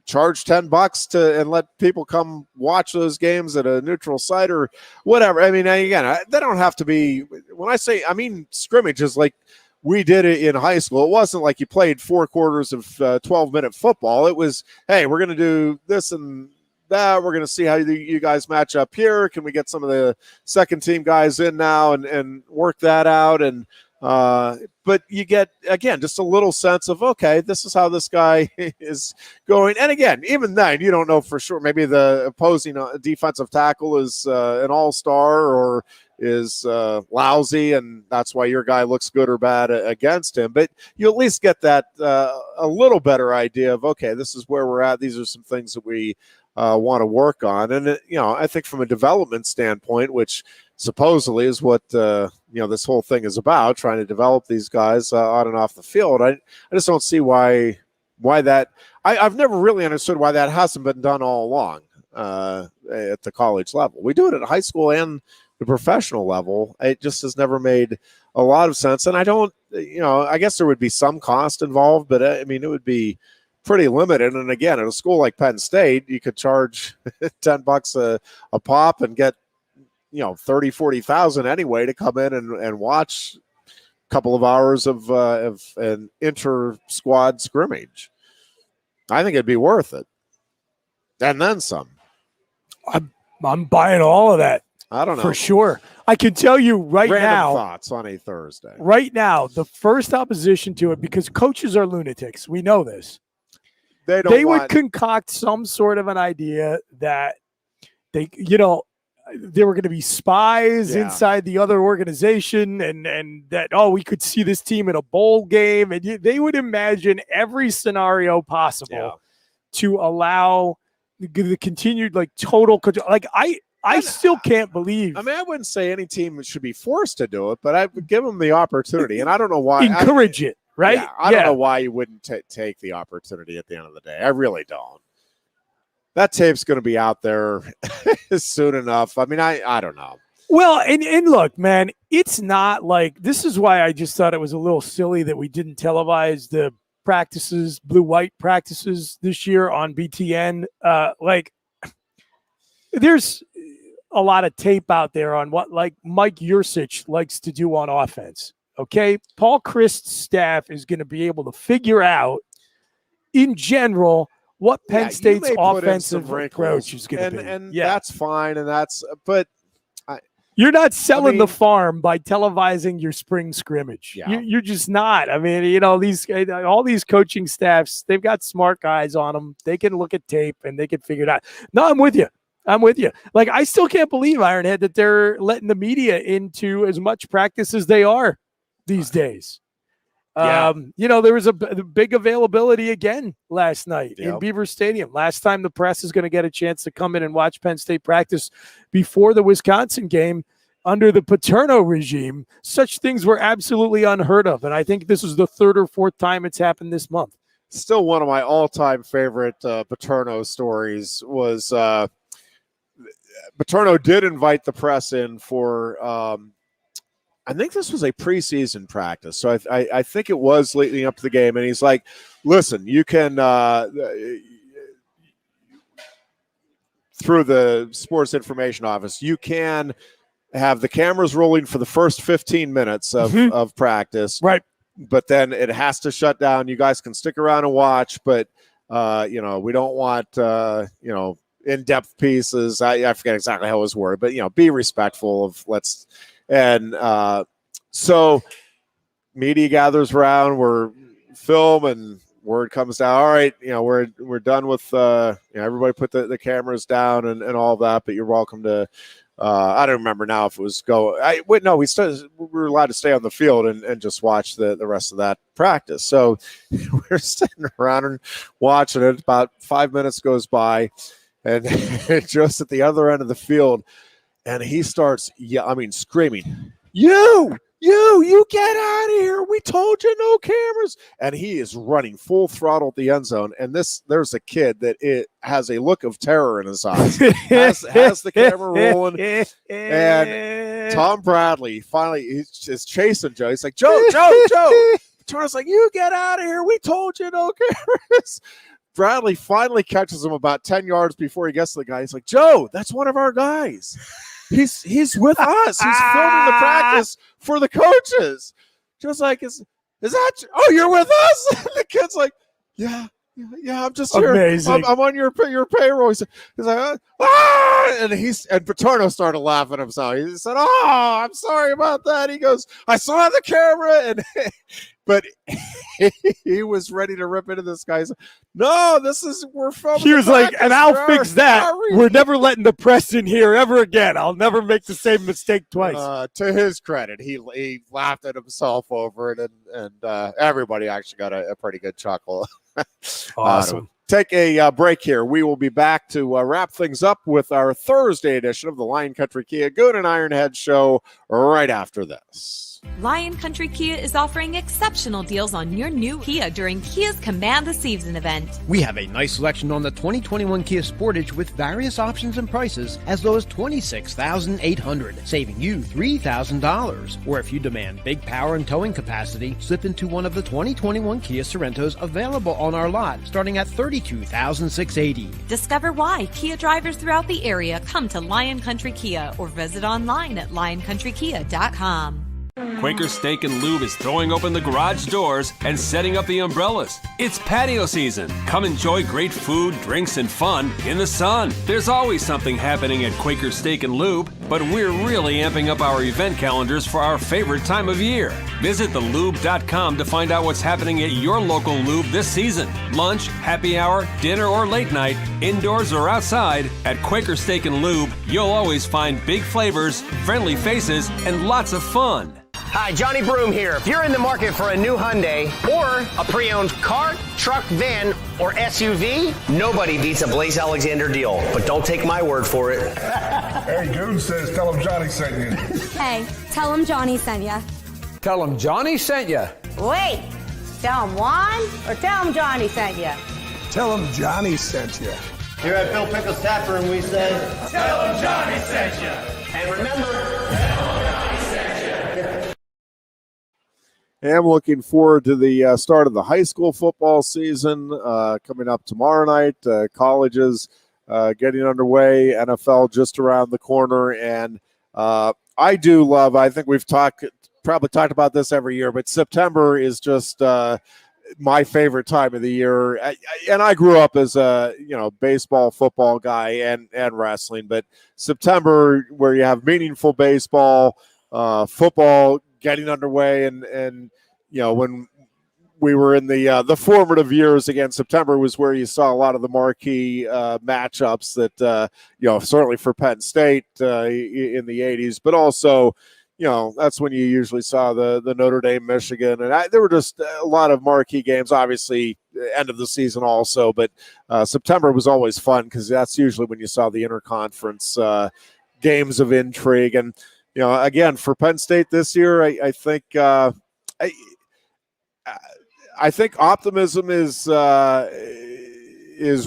charge $10 and let people come watch those games at a neutral site or whatever. I mean, again, they don't have to be, when I say, I mean, scrimmages like we did it in high school. It wasn't like you played 4 quarters of 12-minute football. It was, hey, we're going to do this and that. We're going to see how you guys match up here. Can we get some of the second team guys in now and work that out? And But you get, again, just a little sense of, okay, this is how this guy is going. And again, even then, you don't know for sure. Maybe the opposing defensive tackle is an all-star or is lousy, and that's why your guy looks good or bad against him. But you at least get that a little better idea of, okay, this is where we're at. These are some things that we want to work on. And, I think from a development standpoint, which supposedly is what this whole thing is about, trying to develop these guys on and off the field. I just don't see why that. I've never really understood why that hasn't been done all along at the college level. We do it at high school and the professional level. It just has never made a lot of sense. And I don't, I guess there would be some cost involved, but it would be pretty limited. And again, at a school like Penn State, you could charge $10 a pop and get 30, 40,000 anyway to come in and watch a couple of hours of an inter-squad scrimmage. I think it'd be worth it. And then some. I'm buying all of that. I don't know. For sure. I can tell you Random now. Thoughts on a Thursday. Right now, the first opposition to it, because coaches are lunatics. We know this. They would concoct some sort of an idea that there were going to be spies inside the other organization and that, we could see this team in a bowl game. And they would imagine every scenario possible to allow the continued total control. I still can't believe. I wouldn't say any team should be forced to do it, but I would give them the opportunity. And I don't know why. Encourage it, right? Yeah, I don't know why you wouldn't take the opportunity at the end of the day. I really don't. That tape's going to be out there soon enough. I don't know. Well, and look, man, it's not like, this is why I just thought it was a little silly that we didn't televise the practices, blue-white practices this year on BTN. There's a lot of tape out there on what Mike Yursich likes to do on offense. Okay. Paul Christ's staff is going to be able to figure out in general what Penn State's offensive approach is going to be. And that's fine. But you're not selling the farm by televising your spring scrimmage. Yeah. You're just not. All these coaching staffs, they've got smart guys on them. They can look at tape and they can figure it out. No, I'm with you. I still can't believe, Ironhead, that they're letting the media into as much practice as they are these days. There was a big availability again last night in Beaver Stadium. Last time the press is going to get a chance to come in and watch Penn State practice before the Wisconsin game under the Paterno regime. Such things were absolutely unheard of. And I think this is the third or fourth time it's happened this month. Still one of my all-time favorite Paterno stories was Paterno did invite the press in for I think this was a preseason practice. So I think it was leading up to the game. And he's like, listen, you can, through the sports information office, you can have the cameras rolling for the first 15 minutes of practice. Right. But then it has to shut down. You guys can stick around and watch, but, we don't want, in-depth pieces. I forget exactly how it was worded, but, be respectful of so media gathers around, we're film and word comes down. All right, we're done with everybody put the cameras down and all of that, but you're welcome to I don't remember now if it was we were allowed to stay on the field and just watch the rest of that practice. So we're sitting around and watching it. About 5 minutes goes by and just at the other end of the field, and he starts, screaming, you get out of here. We told you no cameras. And he is running full throttle at the end zone. And there's a kid that it has a look of terror in his eyes. has the camera rolling. And Tom Bradley finally is chasing Joe. He's like, Joe. Paterno's like, you get out of here. We told you no cameras. Bradley finally catches him about 10 yards before he gets to the guy. He's like, Joe, that's one of our guys. He's with us. He's filming the practice for the coaches. Joe's like, is that? Oh, you're with us? And the kid's like, yeah. Yeah, I'm just here. Amazing. I'm on your payroll. He's like, and Paterno started laughing himself. He said, "Oh, I'm sorry about that." He goes, "I saw the camera," and but he was ready to rip into this guy. No, we're from. He was like, and I'll fix that. We're never letting the press in here ever again. I'll never make the same mistake twice. To his credit, he laughed at himself over it, and everybody actually got a pretty good chuckle. Awesome. Take a break here. We will be back to wrap things up with our Thursday edition of the Lion Country Kia Goon and Ironhead show right after this. Lion Country Kia is offering exceptional deals on your new Kia during Kia's Command the Season event. We have a nice selection on the 2021 Kia Sportage with various options and prices as low as $26,800, saving you $3,000. Or if you demand big power and towing capacity, slip into one of the 2021 Kia Sorrentos available on our lot, starting at $32,680. Discover why Kia drivers throughout the area come to Lion Country Kia or visit online at lioncountrykia.com. Quaker Steak and Lube is throwing open the garage doors and setting up the umbrellas. It's patio season. Come enjoy great food, drinks, and fun in the sun. There's always something happening at Quaker Steak and Lube, but we're really amping up our event calendars for our favorite time of year. Visit thelube.com to find out what's happening at your local Lube this season. Lunch, happy hour, dinner, or late night, indoors or outside, at Quaker Steak and Lube, you'll always find big flavors, friendly faces, and lots of fun. Hi, Johnny Broom here. If you're in the market for a new Hyundai or a pre-owned car, truck, van, or SUV, nobody beats a Blaze Alexander deal. But don't take my word for it. Hey, Goon says tell him Johnny sent you. Hey, tell him Johnny sent ya. Tell him Johnny sent you. Wait, tell him Juan or tell him Johnny sent you? Tell him Johnny sent you. Here at Bill Pickles Tap Room, we say, tell him Johnny sent you. And remember, I'm looking forward to the start of the high school football season coming up tomorrow night. Colleges getting underway, NFL just around the corner. And I do love, I think we've probably talked about this every year, but September is just my favorite time of the year. And I grew up as a baseball, football guy and wrestling. But September, where you have meaningful baseball, football getting underway, and when we were in the formative years, again, September was where you saw a lot of the marquee matchups that certainly for Penn State in the 80s, but also that's when you usually saw the Notre Dame, Michigan, and there were just a lot of marquee games. Obviously, end of the season also, but September was always fun because that's usually when you saw the interconference games of intrigue. And again, for Penn State this year, I think optimism is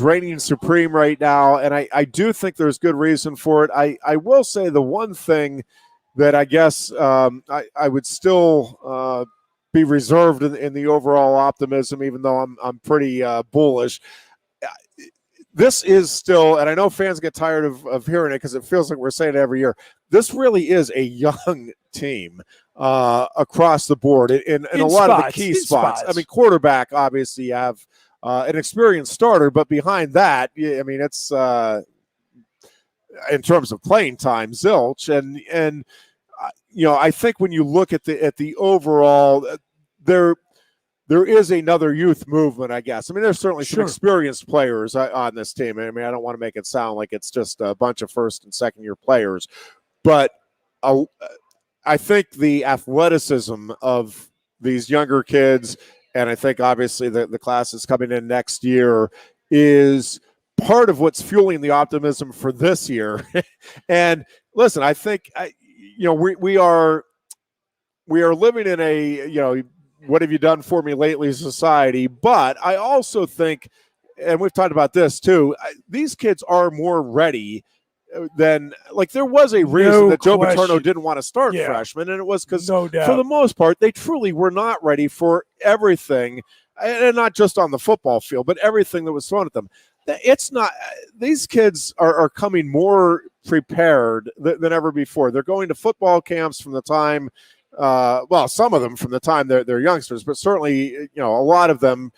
reigning supreme right now, and I do think there's good reason for it. I will say the one thing that I guess I would still be reserved in the overall optimism, even though I'm pretty bullish. This is still, and I know fans get tired of hearing it because it feels like we're saying it every year, this really is a young team across the board in a lot of the key spots. I mean, quarterback, obviously, you have an experienced starter, but behind that, I mean, it's in terms of playing time, zilch. And I think when you look at the overall, there is another youth movement, I guess. I mean, there's certainly some experienced players on this team. I mean, I don't want to make it sound like it's just a bunch of first and second year players, but I think the athleticism of these younger kids, and I think obviously the classes coming in next year, is part of what's fueling the optimism for this year. And listen, I think we are living in a what have you done for me lately society. But I also think, and we've talked about this too, these kids are more ready than, like, there was a reason that Joe Paterno didn't want to start freshmen, and it was because for the most part, they truly were not ready for everything, and not just on the football field, but everything that was thrown at them. It's not, these kids are coming more prepared than ever before. They're going to football camps from the time, some of them from the time they're youngsters, but certainly, a lot of them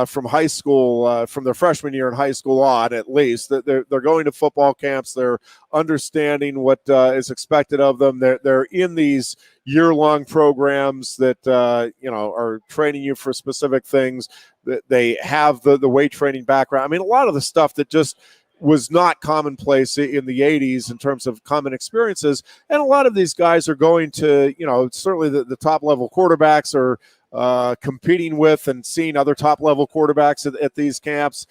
from high school, from their freshman year in high school on, at least, that they're going to football camps. They're understanding what is expected of them. They're in these year-long programs that are training you for specific things. That they have the weight training background. I mean, a lot of the stuff that just was not commonplace in the 80s in terms of common experiences. And a lot of these guys are going to, certainly the top level quarterbacks are competing with and seeing other top level quarterbacks at these camps,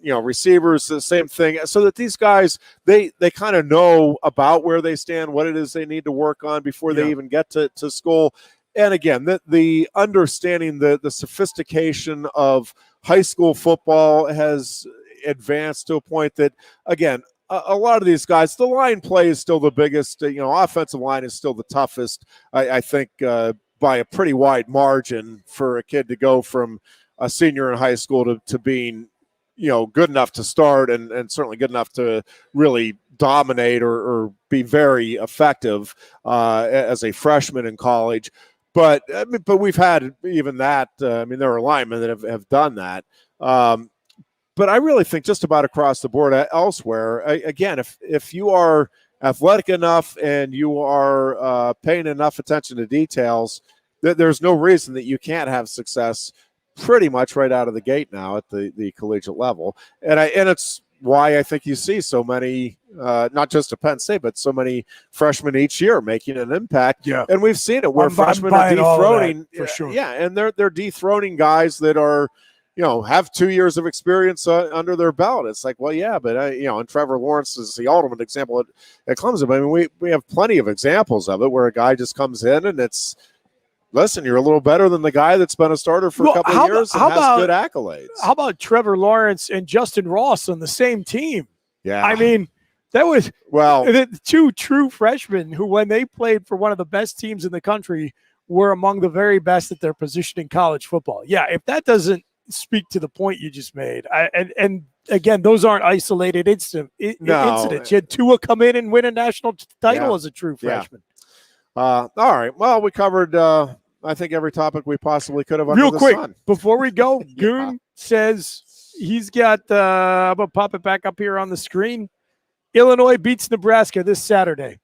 receivers, the same thing. So that these guys, they kind of know about where they stand, what it is they need to work on before they even get to school. And again, the understanding the sophistication of high school football has advanced to a point that, again, a lot of these guys, the line play is still the biggest. Offensive line is still the toughest, I think, by a pretty wide margin for a kid to go from a senior in high school to being, good enough to start and certainly good enough to really dominate or be very effective as a freshman in college. But we've had even that. There are linemen that have done that. But I really think just about across the board elsewhere, again, if you are athletic enough and you are paying enough attention to details, there's no reason that you can't have success pretty much right out of the gate now at the collegiate level. And it's why I think you see so many, not just at Penn State, but so many freshmen each year making an impact. Yeah. And we've seen it where freshmen are dethroning. For sure. Yeah, and they're dethroning guys that are, have 2 years of experience under their belt. It's like, well, yeah, but and Trevor Lawrence is the ultimate example at Clemson. We have plenty of examples of it where a guy just comes in and it's, listen, you're a little better than the guy that's been a starter for a couple of years and has good accolades. How about Trevor Lawrence and Justin Ross on the same team? Yeah. That was the two true freshmen who, when they played for one of the best teams in the country, were among the very best at their position in college football. Yeah, if that doesn't speak to the point you just made, and again, those aren't isolated incidents. You had Tua come in and win a national title as a true freshman. All right. Well, we covered, I think, every topic we possibly could have under Real the quick, sun. Before we go, Goon says he's got, I'm going to pop it back up here on the screen. Illinois beats Nebraska this Saturday.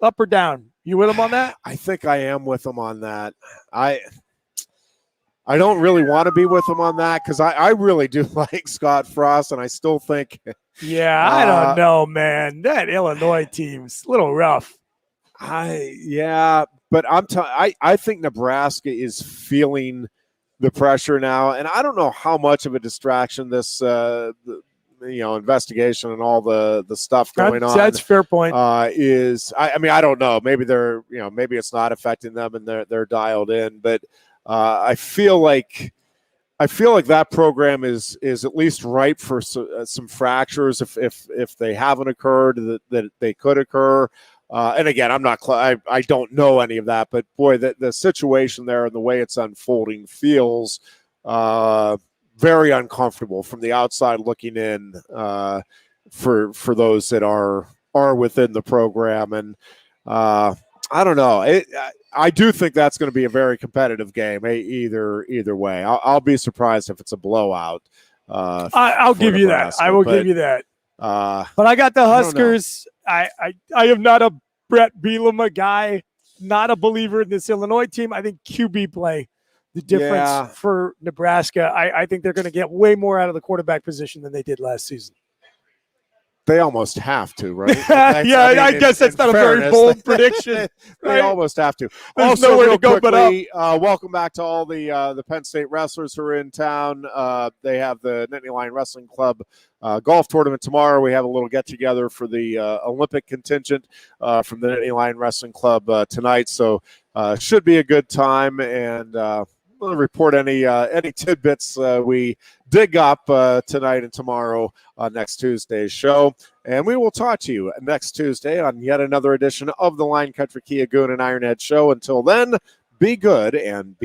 Up or down? You with him on that? I think I am with him on that. I don't really want to be with him on that because I really do like Scott Frost, and I still think. Yeah, I don't know, man. That Illinois team's a little rough. But I think Nebraska is feeling the pressure now, and I don't know how much of a distraction this investigation and all the stuff going on. That's a fair point. Is I don't know. Maybe they're maybe it's not affecting them and they're dialed in, but I feel like that program is at least ripe for some fractures if they haven't occurred that they could occur. And again, I'm not. I don't know any of that, but boy, the situation there and the way it's unfolding feels very uncomfortable from the outside looking in for those that are within the program. And I don't know. I do think that's going to be a very competitive game. Either way, I'll be surprised if it's a blowout. I'll give you that. I will give you that. But I got the Huskers. I am not a Brett Bielema guy, not a believer in this Illinois team. I think QB play the difference for Nebraska. I think they're going to get way more out of the quarterback position than they did last season. They almost have to, right? I guess that's not a very bold prediction. They almost have to. There's also, nowhere to go quickly, but up. Welcome back to all the Penn State wrestlers who are in town. They have the Nittany Lion Wrestling Club golf tournament tomorrow. We have a little get-together for the Olympic contingent from the Nittany Lion Wrestling Club tonight. So should be a good time, and we'll report any tidbits we dig up tonight and tomorrow on next Tuesday's show. And we will talk to you next Tuesday on yet another edition of the Lion Country Kia Goon and Ironhead show. Until then, be good and be